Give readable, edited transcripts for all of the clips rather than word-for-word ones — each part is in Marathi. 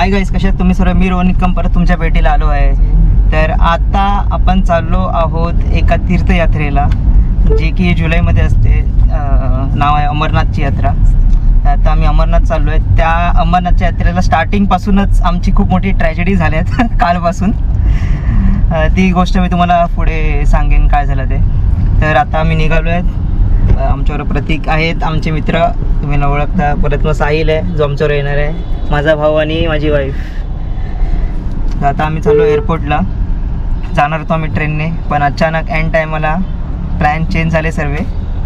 हाय गाईस, कशा तुम्ही सर्व? मी रोहन निकम परत तुमच्या भेटीला आलो आहे. तर आता आपण चाललो आहोत एका तीर्थयात्रेला, जी की जुलैमध्ये असते. नाव आहे अमरनाथची यात्रा. आता आम्ही अमरनाथ चाललो आहे. त्या अमरनाथच्या यात्रेला स्टार्टिंगपासूनच आमची खूप मोठी ट्रॅजेडी झाल्यात कालपासून. ती गोष्ट मी तुम्हाला पुढे सांगेन काय झालं ते. तर आता आम्ही निघालो आहेत. आमच्यावर प्रतीक आहेत, आमचे मित्र, तुम्ही न ओळखता. परत मग साहिल आहे जो आमच्यावर येणार आहे, माझा भाऊ आणि माझी वाईफ. तर आता आम्ही चाललो एअरपोर्टला. जाणार होतो आम्ही ट्रेनने, पण अचानक एंड टायमाला प्लॅन चेंज झाले सर्व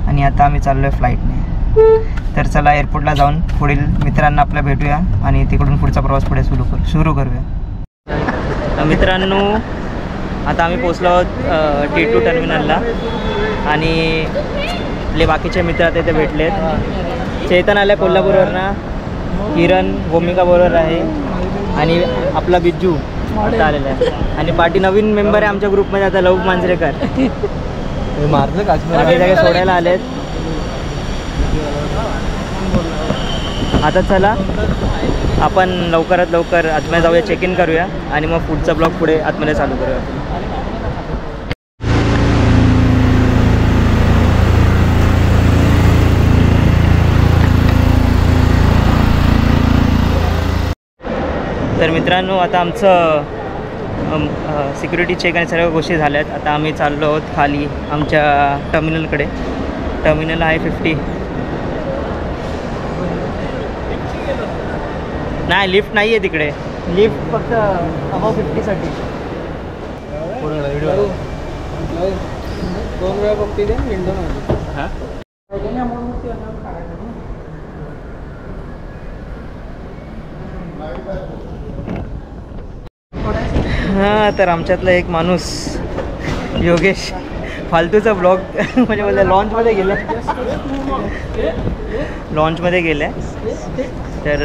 आणि आता आम्ही चाललो आहे फ्लाईटने. तर चला एअरपोर्टला जाऊन पुढील मित्रांना आपल्या भेटूया आणि तिकडून पुढचा प्रवास पुढे सुरू करूया. तर मित्रांनो, आता आम्ही पोचलो आहोत T2 टर्मिनलला आणि आपले बाकीचे मित्र आता इथे भेटलेत. चेतन आल्या कोल्हापूरवरनं, किरण भूमिका बरोबर आहे आणि आपला बिज्जू आता आलेला आहे. आणि पाठी नवीन मेंबर आहे आमच्या ग्रुपमध्ये आता, लव मांजरेकर. मारलं काही जागे सोडायला आलेत. आता चला आपण लवकरात लवकर आतमध्ये जाऊया, चेक इन करूया आणि मग पुढचा ब्लॉग पुढे आतमध्ये चालू करूया. तर मित्रांनो, आता आमचं सिक्युरिटी चेक आणि सर्व गोष्टी झाल्यात. आता आम्ही चाललो आहोत खाली आमच्या टर्मिनलकडे. टर्मिनल आहे 50. नाही, लिफ्ट नाही आहे तिकडे. लिफ्ट फक्त अबाव 50साठी. हां, तर आमच्यातला एक माणूस योगेश फालतूचा ब्लॉग म्हणजे लॉन्चमध्ये गेलं आहे. तर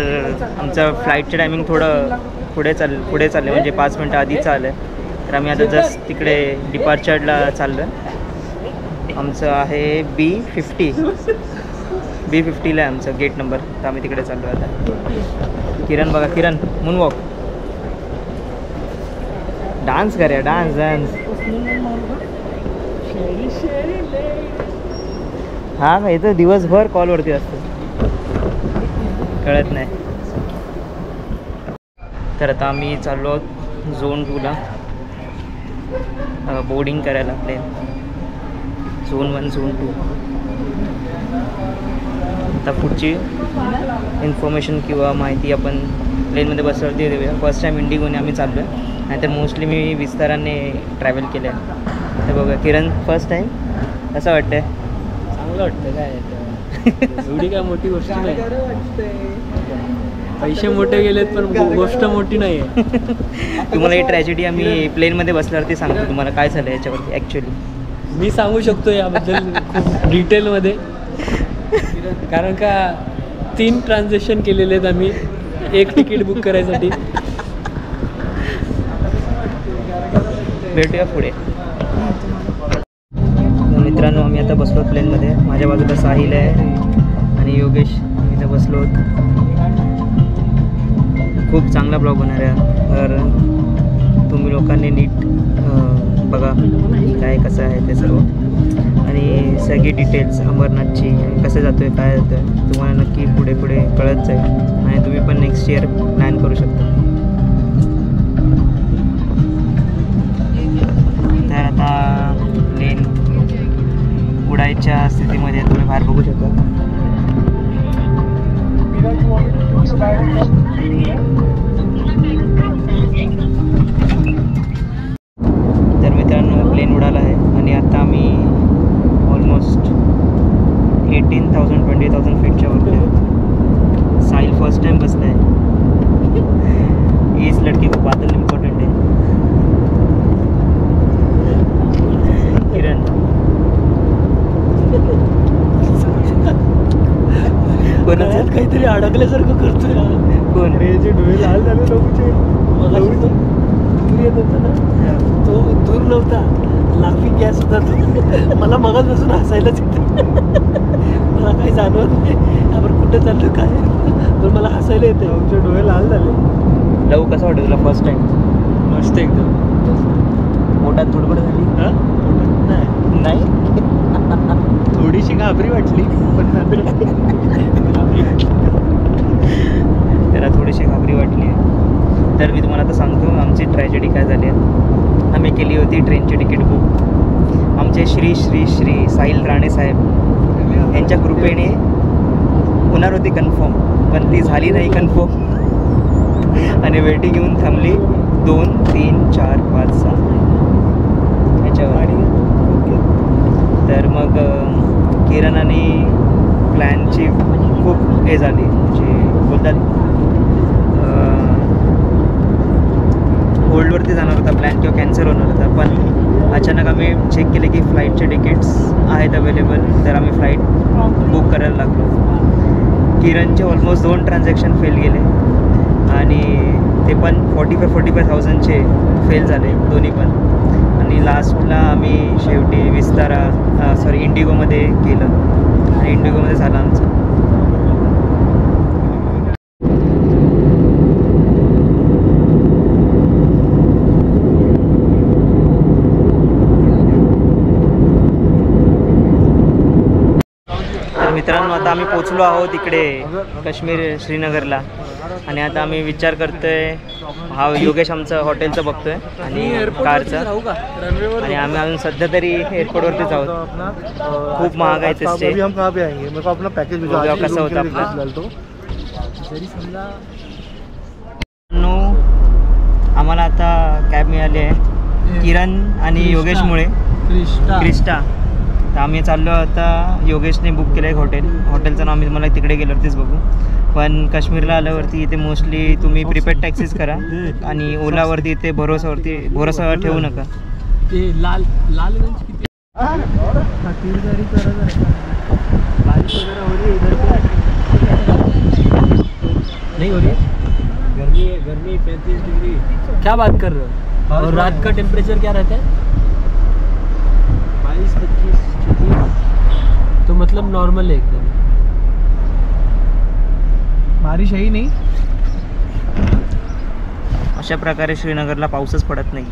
आमचं फ्लाईटचं टायमिंग थोडं पुढे चाललं म्हणजे 5 मिनटं आधीच आलं आहे. तर आम्ही आता जस्ट तिकडे डिपार्चरला चाललो आहे. आमचं आहे B50ला आहे आमचं गेट नंबर. तर आम्ही तिकडे चाललो आहे आता. किरण बघा, किरण मूनवॉक डान्स करूया, डान्स. हा का, इथं दिवसभर कॉलवरती असतो, कळत नाही. तर आता आम्ही चाललो आहोत झोन 2ला बोर्डिंग करायला प्लेन. Zone 1, zone 2. आता पुढची इन्फॉर्मेशन किंवा माहिती आपण प्लेनमध्ये बसल्यावरती देऊया. फर्स्ट टाईम इंडिगोने आम्ही चाललो आहे, नाहीतर मोस्टली मी विस्ताराने ट्रॅव्हल केलं आहे. तर बघा, किरण फर्स्ट टाईम कसं वाटतंय? चांगलं वाटतं. काय एवढी काय मोठी गोष्ट नाही. पैसे मोठे गेलेत पण गोष्ट मोठी नाही आहे. तुम्हाला ही ट्रॅजेडी आम्ही प्लेनमध्ये बसल्यावरती सांगतो तुम्हाला काय झालं याच्यावरती. ॲक्च्युली मी सांगू शकतो याबद्दल खूप डिटेलमध्ये, कारण का 3 ट्रान्झॅक्शन केलेले आहेत आम्ही एक तिकीट बुक करायसाठी. भेटूया पुढे. मित्रांनो, आम्ही आता बसलो प्लेनमध्ये. माझ्या बाजूला साहिल आहे आणि योगेश इथं बसलो. खूप चांगला ब्लॉग होणार आहे. तर तुम्ही लोकांनी नीट बघा काय कसं आहे ते सर्व आणि सगळी डिटेल्स अमरनाथची, कसं जातो आहे, काय जातो आहे, तुम्हाला नक्की पुढे कळत जाईल आणि तुम्ही पण नेक्स्ट इयर प्लॅन करू शकता. तर आता प्लेन उडायच्या स्थितीमध्ये तुम्ही बाहेर बघू शकता. तर मित्रांनो, प्लेन उडाला आहे आणि आता आम्ही ऑलमोस्ट 18,000-20,000 फीटच्या वरती आहोत. साहिल फर्स्ट टाइम बसला आहे. इस लड़की को बादल इम्पॉर्टंट है. किरण कोणाचं काहीतरी अडकल्यासारखं करतोय. कोण रे? जे डोळे लाल झाले लोकचे दूर येत होता ना, तो दूर नव्हता, लाफिंग गॅस होता तो. मला मगाचपासून हसायलाच येतं. मला काही जाणवत नाही आपण कुठे चाललो काय, पण मला हसायला येतं. आमचे डोळे लाल झाले. लव कसा वाटतं तुला फर्स्ट टाइम? मस्त एकदम. पोटात धुडगुड झाली? हा? नाही. थोडीशी घाबरी वाटली पण त्याला थोडीशी घाबरी वाटली. तर मी तुम्हाला आता सांगतो आमची ट्रॅजेडी काय झाली आहे. आम्ही केली होती ट्रेनची तिकीट बुक. आमचे श्री श्री श्री साहिल राणे साहेब यांच्या कृपेने होणार होती कन्फर्म, पण ती झाली नाही कन्फर्म आणि वेटिंग येऊन थांबली 2, 3, 4, 5, 6 ह्याच्यावर. तर मग किरण आणि प्लॅनची खूप हे झाली, म्हणजे बोलतात होल्डवरती जाणार होता प्लॅन किंवा कॅन्सल होणार होता. पण अचानक आम्ही चेक केले की फ्लाईटचे तिकीट्स आहेत अवेलेबल, तर आम्ही फ्लाईट बुक करायला लागलो. किरणचे ऑलमोस्ट 2 ट्रान्झॅक्शन फेल गेले आणि ते पण 45,000चे फेल झाले दोन्ही पण. आणि लास्टला आम्ही शेवटी इंडिगोमध्ये केलं आणि इंडिगोमध्ये झालं आमचं. मित्रांनो, आता आम्ही पोचलो आहोत इकडे काश्मीर श्रीनगरला आणि आता आम्ही विचार करतोय. हा योगेश आमचं हॉटेलचं बघतोय आणि कारचं, आणि आम्ही अजून सध्या तरी एअरपोर्टवरतीच आहोत. खूप महाग आहे ते स्टे. कसं होतं आपलं आम्हाला आता कॅब मिळाली आहे किरण आणि योगेशमुळे, क्रिस्टा. तर आम्ही चाललो आता, योगेशने बुक केलं आहे हॉटेलचं नाव आम्ही तुम्हाला तिकडे गेल्यावरतीच बघू. पण काश्मीरला आल्यावरती इथे मोस्टली तुम्ही प्रीपेड टॅक्सीज करा आणि ओलावरती इथे भरोसा ठेवू नका. ते लालगंज किती खातिरदारी करा जरा. बारिश वगैरह हो रही है इधर पे? नहीं हो रही है? गर्मी 35 डिग्री. क्या बात कर रहे हो? और रात का टेम्परेचर क्या रहता है? 22-25. तो मतलब नॉर्मल है एकदम. बारिश है ही नहीं. अशा प्रकारे श्रीनगरला पाऊसच पडत नाही.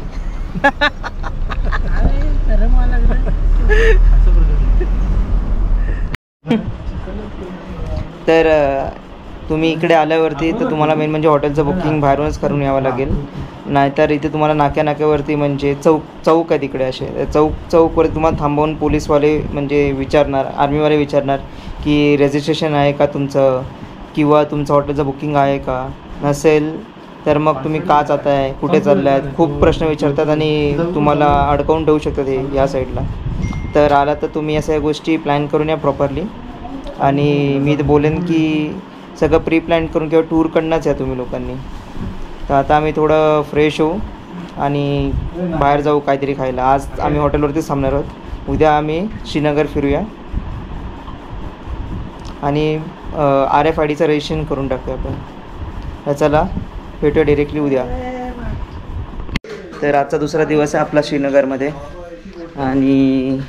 तर तुम्ही इकडे आल्यावरती तर तुम्हाला मेन म्हणजे हॉटेलचं बुकिंग बाहेरूनच करून यावं लागेल. नाहीतर इथे तुम्हाला नाक्यावरती म्हणजे चौक आहे तिकडे, असे चौकवरती तुम्हाला थांबवून पोलीसवाले म्हणजे विचारणार, आर्मीवाले विचारणार की रजिस्ट्रेशन आहे का तुमचं, किंवा तुमचं हॉटेलचं बुकिंग आहे का. नसेल तर मग तुम्ही का जात आहे, कुठे चालले आहेत, खूप प्रश्न विचारतात आणि तुम्हाला अडकवून ठेवू शकतात हे या साईडला. तर आला तर तुम्ही अशा गोष्टी प्लॅन करून या प्रॉपरली. आणि मी तर बोलेन की सगळं प्री प्लॅन करून किंवा टूरकडनंच या तुम्ही लोकांनी. तर आता आम्ही थोडं फ्रेश होऊ आणि बाहेर जाऊ काहीतरी खायला. आज आम्ही हॉटेलवरतीच थांबणार आहोत. उद्या आम्ही श्रीनगर फिरूया आणि RFIDचं रजिस्ट्रेशन करून टाकूया आपण. तर चला भेटूया डिरेक्टली उद्या. तर आजचा दुसरा दिवस आहे आपला श्रीनगरमध्ये आणि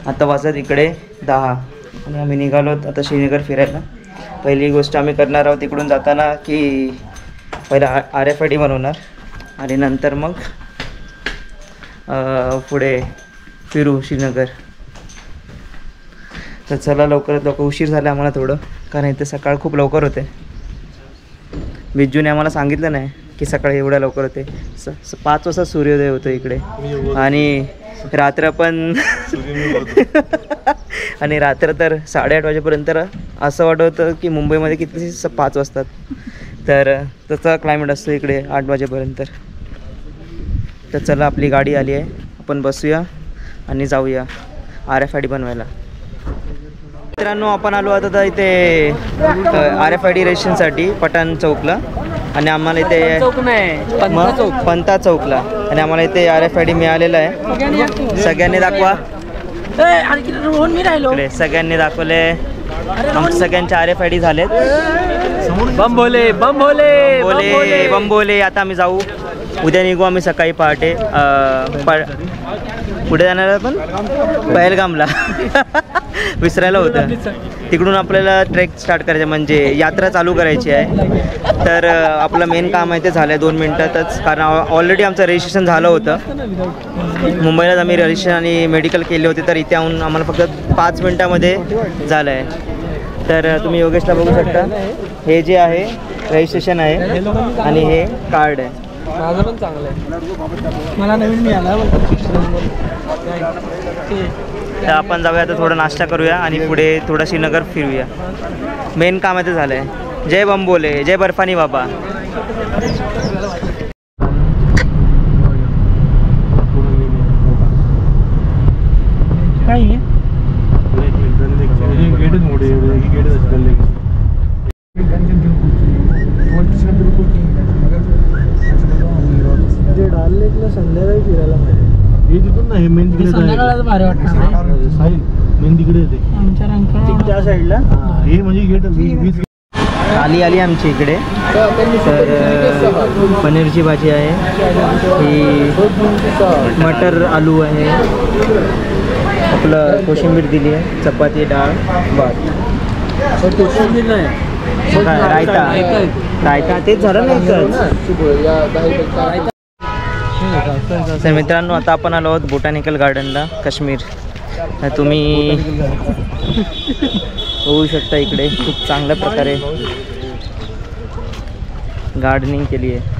आता वाजत इकडे 10 आणि आम्ही निघालो आता श्रीनगर फिरायला. पहिली गोष्ट आम्ही करणार आहोत इकडून जाताना की पहिला RFID बनवणार आणि नंतर मग पुढे फिरू श्रीनगर. तर चला लवकरात लवकर, उशीर झाला आम्हाला थोडं, कारण इथे सकाळ खूप लवकर होते. विज्जूने आम्हाला सांगितलं नाही की सकाळी एवढ्या लवकर होते. 5 वाजता सूर्योदय होतो इकडे आणि रात्र पण आणि रात्र तर 8:30 वाजेपर्यंत असं वाटत होतं की मुंबईमध्ये किती 5 वाजतात. तर तसा क्लायमेट असतो इकडे 8 वाजेपर्यंत. तर चला आपली गाडी आली आहे, आपण बसूया आणि जाऊया RFID बनवायला. मित्रांनो, आपण आलो आता इथे RFID रजिस्ट्रेशनसाठी पठाण चौकला आणि आम्हाला इथे पंता चौकला आणि आम्हाला इथे RFID मिळालेला आहे. सगळ्यांनी दाखवा. सगळ्यांनी दाखवले. आमच्या सगळ्यांचे RFID झालेत. बम भोले बम भोले बोले बम बोले. आता आम्ही जाऊ, उद्या निघू आम्ही सकाळी पहाटे. कुठे जाणार आपण? पहलगामला. विसरायला होतं तिकडून आपल्याला ट्रेक स्टार्ट करायचं म्हणजे यात्रा चालू करायची आहे. तर आपलं मेन काम आहे ते झालं आहे 2 मिनटातच, कारण ऑलरेडी आमचं रजिस्ट्रेशन झालं होतं. मुंबईलाच आम्ही रजिस्ट्रेशन आणि मेडिकल केले होते, तर इथे येऊन आम्हाला फक्त 5 मिनटामध्ये झालं आहे. तर तुम्ही योगेशला बघू शकता, हे जे आहे रजिस्ट्रेशन आहे आणि हे कार्ड आहे. माझं पण चांगलं आहे, मला नवीन मिळाला. तर आपण जाऊया, आता थोडा नाश्ता करूया आणि पुढे थोडं श्रीनगर फिरूया. मेन काम आहे ते झालं आहे. जय बंबोले, जय बर्फानी बाबा. काय आहे संध्याकाळी फिरायला पाहिजे. तिथून नाही मेन तिकडे भारी वाटतं. साहिल मेन तिकडे येते आमच्या रंकाळा त्या साईडला. हे म्हणजे गेट 20 आली आमच्या इकडे. तर पनीरची भाजी आहे, ही मटर आलू आहे, आपलं कोशिंबीर दिली आहे, चपाती, डाळ, भात. कोशिंबीर नाही, रायता तेच झालं नाही तर. मित्रांनो, आता आपण आलो आहोत बोटॅनिकल गार्डनला, काश्मीर. तुम्ही होऊ शकता इकडे खूप चांगल्या प्रकारे गार्डनिंग केली आहे.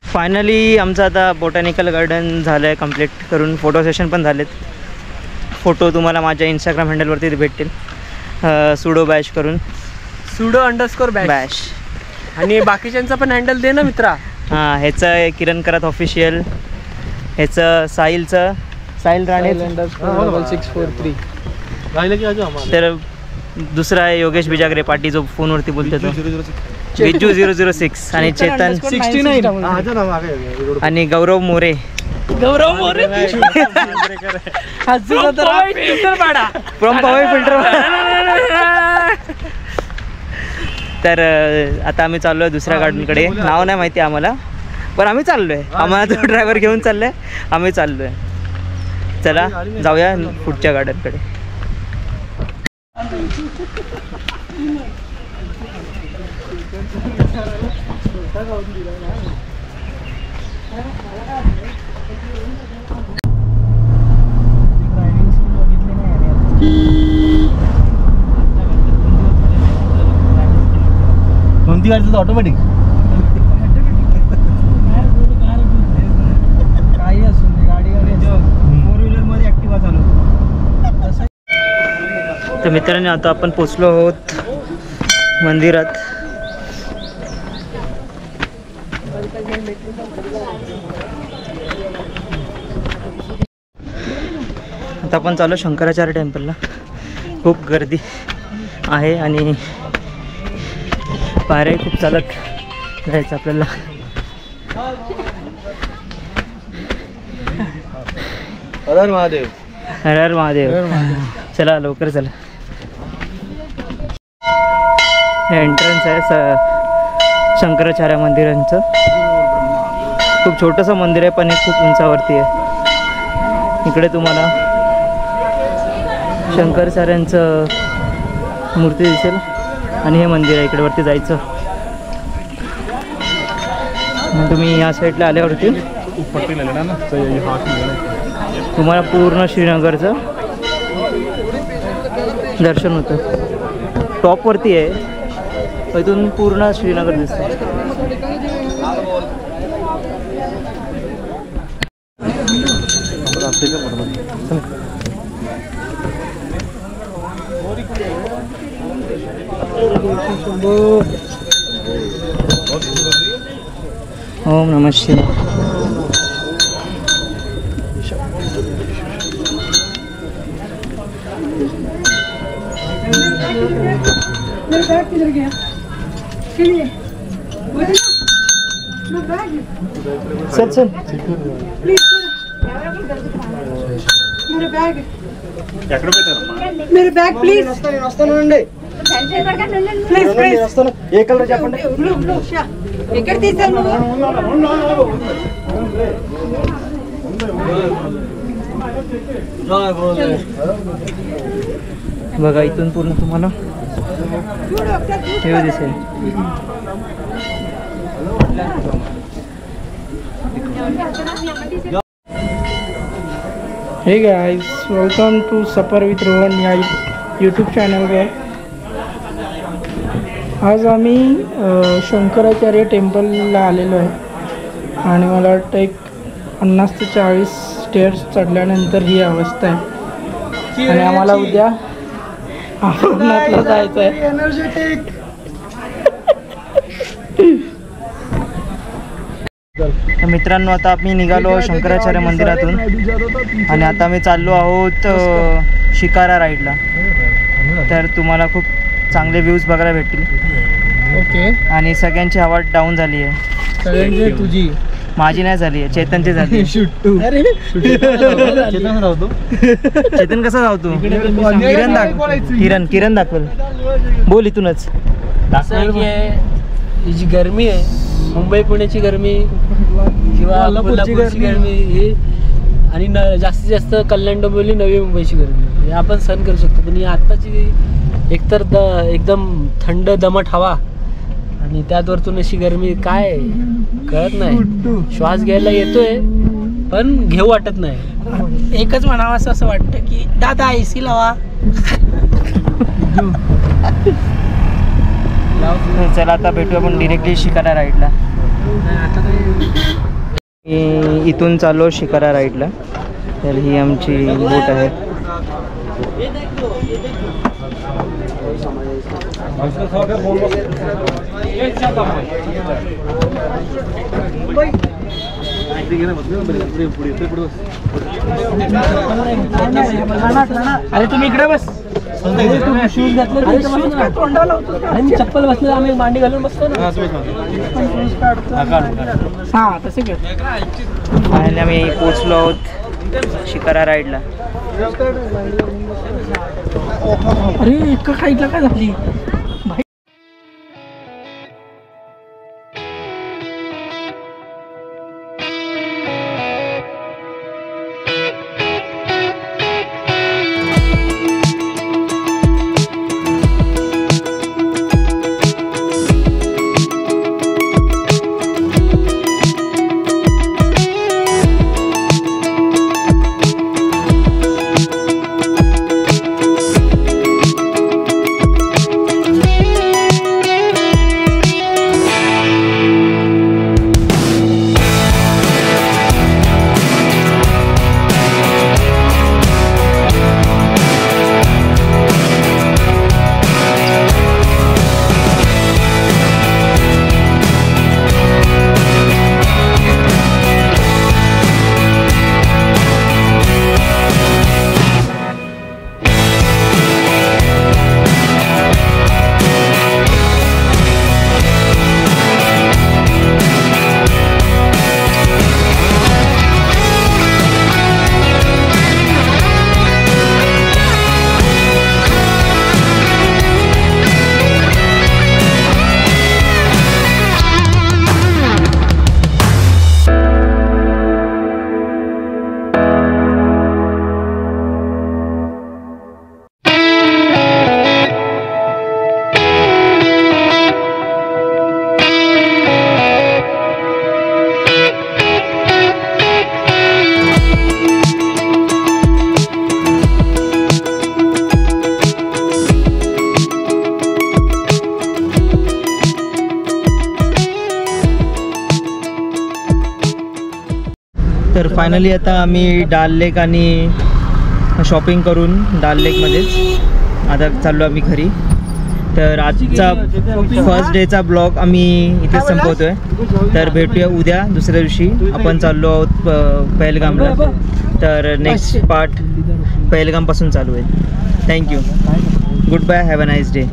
फायनली आमचं आता बोटॅनिकल गार्डन झालं आहे कंप्लीट करून. फोटो सेशन पण झालेत. फोटो तुम्हाला माझ्या इंस्टाग्राम हँडलवरती भेटतील, सुडो बॅश करून, sudo_bash. आणि बाकीच्यांचा पण हँडल दे ना मित्रा. हां, ह्याचं आहे किरण करात ऑफिशियल, ह्याचं साहिल राणे, 643 राहिलं की अजून आम्हाला. तर दुसरा आहे योगेश बिजागरे पाटी, जो फोनवरती बोलतो तो बिज्जू 006, आणि चेतन 69 आणि गौरव मोरे. फिल्टर. तर आता आम्ही चाललो आहे दुसऱ्या गार्डनकडे. नाव नाही माहिती आम्हाला, पण आम्ही चाललो आहे. आम्हाला तो ड्रायव्हर घेऊन चाललो आहे, आम्ही चाललो आहे. चला जाऊया पुढच्या गार्डनकडे. कोणती गाडी? ऑटोमॅटिक काही असून गाडी 4 व्हीलरमध्ये ॲक्टिवा चालवतो. तर मित्रांनो, आता आपण पोचलो आहोत मंदिरात. आता आपण चालू शंकराचार्य टेम्पलला. खूप गर्दी आहे आणि पायऱ्या खूप चालत जायचं आपल्याला. हर हर महादेव. हर हर महादेव. चला लवकर चला. हे एंट्रन्स आहे शंकराचार्य मंदिरांचं. खूप छोटंसं मंदिर आहे पण हे खूप उंचावरती आहे. इकडे तुम्हाला शंकराचार्यांचं मूर्ती दिसेल आणि हे मंदिर आहे. इकडे वरती जायचं. मग तुम्ही या साईडला आल्यावरती तुम्हाला पूर्ण श्रीनगरचं दर्शन होतं. टॉपवरती आहे, इथून पूर्ण श्रीनगर दिसतं. ओम नमः शिवाय. किधर गया? चल चल. प्लीज मेरे bag please please please A colour చెప్పండి. ఎక్కడ తీసాను? बघा इथून पूर्ण तुम्हाला हे दिसेल. Hey guys, welcome to Safar with Rohan या यूट्यूब चॅनलवर. आज आम्ही शंकराचार्य टेम्पलला आलेलो आहे आणि मला वाटतं एक 50 ते 40 स्टेअर्स चढल्यानंतर ही अवस्था आहे आणि आम्हाला उद्या अमरनाथला जायचं आहे. एनर्जेटिक. मित्रांनो, आता आम्ही निघालो शंकराचार्य मंदिरातून आणि आता आम्ही चाललो आहोत शिकारा राईडला. तर तुम्हाला खूप चांगले व्ह्यूज बघायला भेटतील. ओके. आणि सगळ्यांची हवा डाऊन झाली आहे. सगळ्यांची तुझी, माझी नाही झाली आहे, चेतनची झाली आहे. अरे चेतन कसा धावतो? किरण दाखव. किरण दाखवल. बोल इथूनच. ही जी गरमी आहे, मुंबई पुण्याची गरमी किंवा कोल्हापूरची गरमी ही आणि जास्तीत जास्त कल्याण डोंबिवली नवी मुंबईची गरमी हे आपण सहन करू शकतो. पण ही आत्ताची एकतर एकदम थंड दमट हवा आणि त्यात वरतून अशी गरमी काय कळत नाही. श्वास घ्यायला येतोय पण घेऊ वाटत नाही. एकच म्हणावं असं वाटतं की दादा AC लावा. चला आता भेटू आपण डिरेक्टली शिकारा राईडला. इथून चाललो शिकारा राईडला. तर ही आमची बोट आहे. अरे तुम्ही इकडे बस. शूज घातले आणि चप्पल बसले आम्ही मांडी घालून बसतो ना. हा तसे कर. फायनली आम्ही पोचलो आहोत शिकारा राईडला. अरे एका खाईला काय झाली? तर फायनली आता आम्ही डाल लेक आणि शॉपिंग करून डाल लेकमध्येच आता चाललो आम्ही घरी. तर आजचा फर्स्ट डेचा ब्लॉग आम्ही इथेच संपवतोय. तर भेटूया उद्या दुसऱ्या दिवशी. आपण चाललो आहोत पहलगामला. तर नेक्स्ट पार्ट पहलगामपासून चालू आहे. Thank you. Goodbye. Have a nice day.